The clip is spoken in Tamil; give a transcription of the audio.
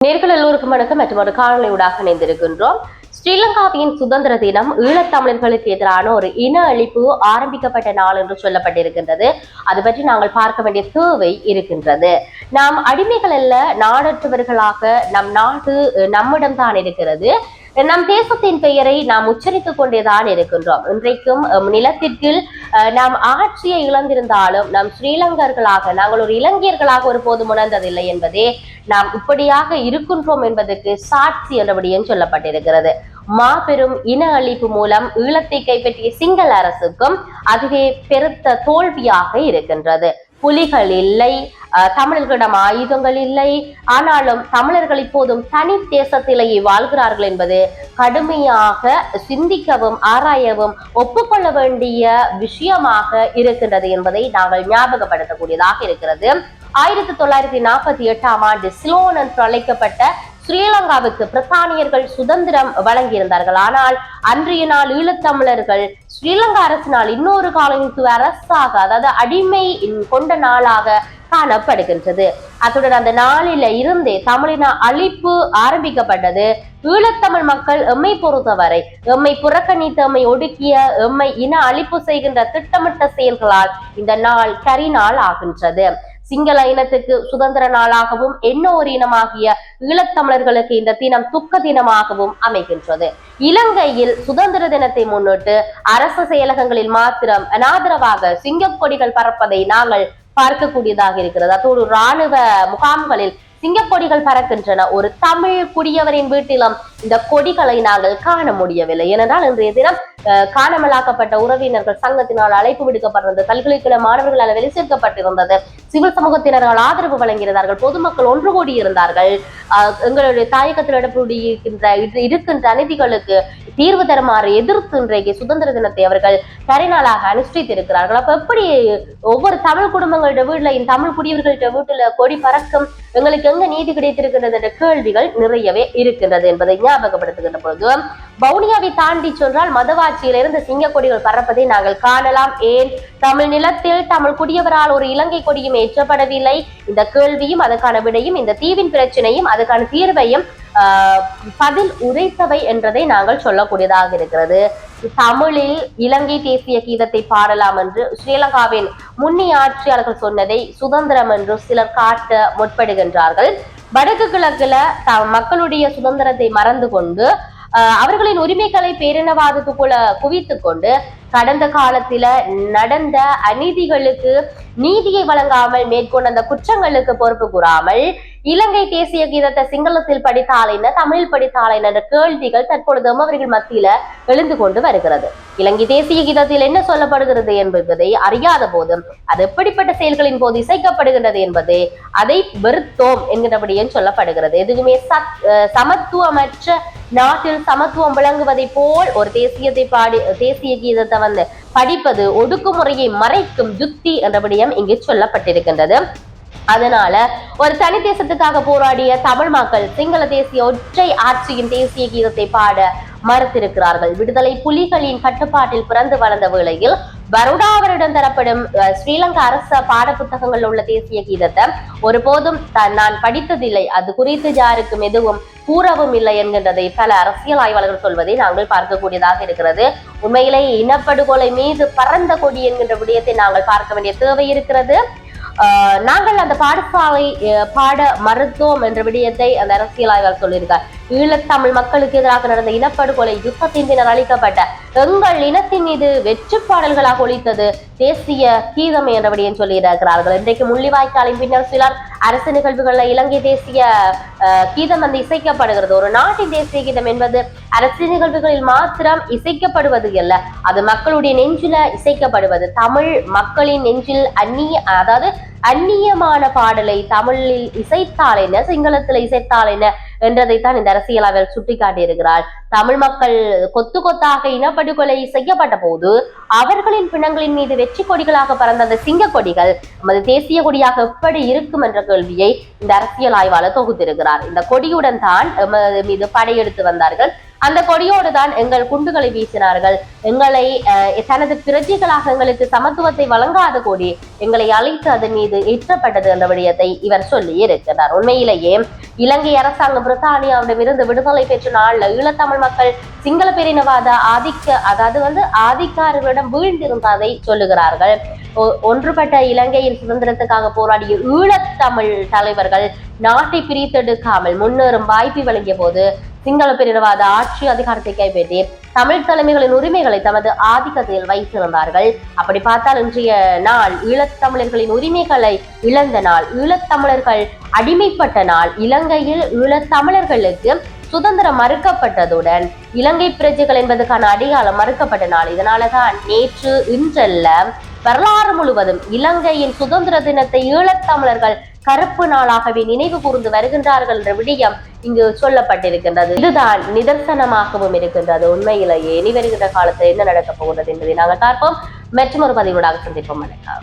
நேர்கள் எல்லோருக்கும் வணக்கம். மற்றும் ஒரு காணொலியூடாக இணைந்திருக்கின்றோம். ஸ்ரீலங்காவின் சுதந்திர தினம் ஈழத்தமிழர்களுக்கு எதிரான ஒரு இன அழிப்பு ஆரம்பிக்கப்பட்ட நாள் என்று சொல்லப்பட்டிருக்கின்றது. அது பற்றி நாங்கள் பார்க்க வேண்டிய தேவை இருக்கின்றது. நாம் அடிமைகள் அல்ல, நாடற்றவர்களாக நம் நாடு நம்மிடம் தான் இருக்கிறது. நம் தேசத்தின் பெயரை நாம் உச்சரித்துக் கொண்டேதான் இருக்கின்றோம். இன்றைக்கும் நிலத்திற்கு நாம் ஆட்சியை இழந்திருந்தாலும் நம் ஸ்ரீலங்கர்களாக, நாங்கள் ஒரு இலங்கையர்களாக ஒருபோதும் உணர்ந்ததில்லை என்பதே நாம் இப்படியாக இருக்கின்றோம் என்பதற்கு சாட்சி என்றபடியும் சொல்லப்பட்டிருக்கிறது. மாபெரும் இன அழிப்பு மூலம் ஈழத்தை கைப்பற்றிய சிங்கள அரசுக்கும் அதுவே பெருத்த தோல்வியாக இருக்கின்றது. புலிகள் இல்லை, தமிழர்களிடம் ஆயுதங்கள் இல்லை, ஆனாலும் தமிழர்கள் இப்போதும் தனி தேசத்திலேயே வாழ்கிறார்கள் என்பது கடுமையாக சிந்திக்கவும் ஆராயவும் ஒப்புக்கொள்ள வேண்டிய விஷயமாக இருக்கின்றது என்பதை நாங்கள் ஞாபகப்படுத்தக்கூடியதாக இருக்கிறது. 1948ஆம் ஆண்டு சிலோன் என்று அழைக்கப்பட்ட ஸ்ரீலங்காவுக்கு பிரித்தானியர்கள் சுதந்திரம் வழங்கியிருந்தார்கள். ஆனால் அன்றைய நாள் ஈழத்தமிழர்கள் ஸ்ரீலங்கா அரசினால் இன்னொரு காலனித்துவ அரசாக, அதாவது அடிமை கொண்ட நாளாக காணப்படுகின்றது. அத்துடன் அந்த நாளில இருந்தே தமிழின அழிப்பு ஆரம்பிக்கப்பட்டது. ஈழத்தமிழ் மக்கள் எம்மை பொறுத்தவரை எம்மை புறக்கணித்து எம்மை ஒடுக்கிய எம்மை இன அழிப்பு செய்கின்ற திட்டமிட்ட செயல்களால் இந்த நாள் கரிநாள் ஆகின்றது. சிங்கள இனத்துக்கு சுதந்திர நாளாகவும் என்ன ஒரு இனமாகிய ஈழத்தமிழர்களுக்கு இந்த தினம் துக்க தினமாகவும் அமைகின்றது. இலங்கையில் சுதந்திர தினத்தை முன்னிட்டு அரசு செயலகங்களில் மாத்திரம் அனாதரவாக சிங்கக்கொடிகள் பறப்பதை நாங்கள் பார்க்கக்கூடியதாக இருக்கிறது. அதோடு இராணுவ முகாம்களில் சிங்கக்கொடிகள் பறக்கின்றன. ஒரு தமிழ் குடியவரின் வீட்டிலும் இந்த கொடிகளை நாங்கள் காண முடியவில்லை. ஏனென்றால் இன்றைய தினம் காணாமலாக்கப்பட்ட உறவினர்கள் சங்கத்தினால் அழைப்பு விடுக்கப்பட்டிருந்தது. பல்கலைக்கழக மாணவர்களால் வெளி சேர்க்கப்பட்டிருந்தது. சிவில் சமூகத்தினர்கள் ஆதரவு வழங்கியிருந்தார்கள். பொதுமக்கள் ஒன்று கூடியிருந்தார்கள். எங்களுடைய தாயகத்தில் இருக்கின்ற அநீதிகளுக்கு தீர்வு தருமாறு எதிர்த்து இன்றைக்கு சுதந்திர தினத்தை அவர்கள் கரிநாளாக அனுஷ்டித்திருக்கிறார்கள். அப்ப எப்படி ஒவ்வொரு தமிழ் குடும்பங்களோட வீட்டுல, தமிழ் குடியவர்கள்ட்ட வீட்டுல கொடி பறக்கும், எங்களுக்கு எங்க நீதி கிடைத்திருக்கின்றது என்ற கேள்விகள் நிறையவே இருக்கின்றது என்பதை ஞாபகப்படுத்துகின்ற பொழுது, வவுனியாவை தாண்டி சென்றால் மதவாட்சியிலிருந்து சிங்க கொடிகள் பறப்பதை நாங்கள் காணலாம். ஏன் தமிழ் நிலத்தில் தமிழ் குடியவரால் ஒரு இலங்கை கொடியும் ஏற்றப்படவில்லை? இந்த கேள்வியும் அதற்கான விடையும், இந்த தீவின் பிரச்சனையும் அதற்கான தீர்வையும் பதில் உரைத்தவை என்றதை நாங்கள் சொல்லக்கூடியதாக இருக்கிறது. தமிழில் இலங்கை தேசிய கீதத்தை பாடலாம் என்று ஸ்ரீலங்காவின் முன்னிய ஆட்சியாளர்கள் சொன்னதை சுதந்திரம் என்று சிலர் காட்ட முற்படுகின்றார்கள். வடக்கு கிழக்குல மக்களுடைய சுதந்திரத்தை மறந்து கொண்டு அவர்களின் உரிமைகளை பேரினவாதத்துக்குள்ள குவித்து கொண்டு கடந்த காலத்தில நடந்த அநீதிகளுக்கு நீதியை வழங்காமல் மேற்கொண்ட அந்த குற்றங்களுக்கு பொறுப்பு கூறாமல் இலங்கை தேசிய கீதத்தை சிங்களத்தில் படித்தால் என்ன, தமிழில் படித்தால் என்ற கேள்விகள் தற்பொழுதும் அவர்கள் மத்தியில எழுந்து கொண்டு வருகிறது. இலங்கை தேசிய கீதத்தில் என்ன சொல்லப்படுகிறது என்பதை அறியாத போதும் அது எப்படிப்பட்ட செயல்களின் போது இசைக்கப்படுகின்றது என்பது அதை வெறுத்தோம் என்கிறபடியும் சொல்லப்படுகிறது. எதுவுமே சமத்துவமற்ற நாட்டில் சமத்துவம் விளங்குவதை போல் ஒரு தேசிய கீதத்தை படிப்பது ஒடுக்குமுறையை மறைக்கும் யுக்தி என்றபடியும் இங்கு சொல்லப்பட்டிருக்கின்றது. அதனால ஒரு தனி தேசத்துக்காக போராடிய தமிழ் மக்கள் சிங்கள தேசிய ஒற்றை ஆட்சியின் தேசிய கீதத்தை பாட மறுத்திருக்கிறார்கள். விடுதலை புலிகளின் கட்டுப்பாட்டில் பிறந்து வளர்ந்த வேளையில் பரோடாவரிடம் தரப்படும் ஸ்ரீலங்கா அரச பாட புத்தகங்கள் உள்ள தேசிய கீதத்தை ஒருபோதும் நான் படித்ததில்லை, அது குறித்து யாருக்கும் எதுவும் கூறவும் இல்லை என்கின்றதை பல அரசியல் ஆய்வாளர்கள் சொல்வதை நாங்கள் பார்க்கக்கூடியதாக இருக்கிறது. உண்மையிலேயே இனப்படுகொலை மீது பறந்த கொடி என்கின்ற விடயத்தை நாங்கள் பார்க்க வேண்டிய தேவை இருக்கிறது. நாங்கள் அந்த பாடசாலை பாட மறுத்தோம் என்ற விடயத்தை அந்த அரசியல் ஆய்வாளர் சொல்லியிருக்கார். ஈழத்தமிழ் மக்களுக்கு எதிராக நடந்த இனப்படுகொலை யுத்தத்தின் பின்னர் அளிக்கப்பட்ட எங்கள் இனத்தின் மீது வெற்றி பாடல்களாக ஒழித்தது தேசிய கீதம் என்ற விடயம் சொல்லியிருக்கிறார்கள். இன்றைக்கு முள்ளிவாய்க்காலின் பின்னர் சிலர் அரசு நிகழ்வுகள்ல இலங்கை தேசிய கீதம் இசைக்கப்படுகிறது. ஒரு நாட்டின் தேசிய கீதம் என்பது அரசு நிகழ்வுகளில் மாத்திரம் இசைக்கப்படுவது அல்ல, அது மக்களுடைய நெஞ்சில இசைக்கப்படுவது. தமிழ் மக்களின் நெஞ்சில் அந்நியமான பாடலை தமிழில் இசைத்தால் என்ன, சிங்களத்தில் இசைத்தால் என்ன என்றதைத்தான் இந்த அரசியலாளர் சுட்டிக்காட்டி இருக்கிறார். தமிழ் மக்கள் கொத்து கொத்தாக இனப்படுகொலை செய்யப்பட்ட போது அவர்களின் பிணங்களின் மீது வெற்றி கொடிகளாக பறந்த அந்த சிங்க கொடிகள் நமது தேசிய கொடியாக எப்படி இருக்கும் என்ற கேள்வியை இந்த அரசியல் ஆய்வாளர் தொகுத்திருக்கிறார். இந்த கொடியுடன் தான் மீது படையெடுத்து வந்தார்கள். அந்த கொடியோடு தான் எங்கள் குண்டுகளை வீசினார்கள். எங்களை தனது பிரஜைகளாக எங்களுக்கு சமத்துவத்தை வழங்காத கொடி எங்களை அழைத்து அதன் மீது ஏற்றப்பட்டது என்ற விடயத்தை இவர் சொல்லி இருக்கிறார். உண்மையிலேயே இலங்கை அரசாங்கம் பிரித்தானியாவிடமிருந்து விடுதலை பெற்ற நாள்ல ஈழத்தமிழ் மக்கள் சிங்கள பேரினவாத ஆதிக்காரர்களிடம் வீழ்ந்திருந்ததை சொல்லுகிறார்கள். ஒன்றுபட்ட இலங்கையின் சுதந்திரத்துக்காக போராடிய ஈழத்தமிழ் தலைவர்கள் நாட்டை பிரித்தெடுக்காமல் முன்னேறும் வாய்ப்பு வழங்கிய போது சிங்கள பேரினவாத ஆட்சி அதிகாரத்தை கைப்பற்றி தமிழ் தலைமைகளின் உரிமைகளை தமது ஆதிக்கத்தில் வைத்திருந்தார்கள். அப்படி பார்த்தால் இன்றைய நாள் ஈழத்தமிழர்களின் உரிமைகளை இழந்த நாள், ஈழத்தமிழர்கள் அடிமைப்பட்ட நாள், இலங்கையில் ஈழத்தமிழர்களுக்கு சுதந்திரம் மறுக்கப்பட்டதுடன் இலங்கை பிரஜைகள் என்பதற்கான அடையாளம் மறுக்கப்பட்ட நாள். இதனாலதான் நேற்று இன்றல்ல வரலாறு முழுவதும் இலங்கையின் சுதந்திர தினத்தை ஈழத்தமிழர்கள் கருப்பு நாளாகவே நினைவு கூர்ந்து வருகின்றார்கள் என்ற விடயம் இங்கு சொல்லப்பட்டிருக்கின்றது. இதுதான் நிதர்சனமாகவும் இருக்கின்றது. உண்மையிலேயே இனி வருகின்ற காலத்தில் என்ன நடக்கப் போகிறது என்பதை நாங்கள் பார்ப்போம். மற்றொரு பதிவுடாக சந்திப்போம். வணக்கம்.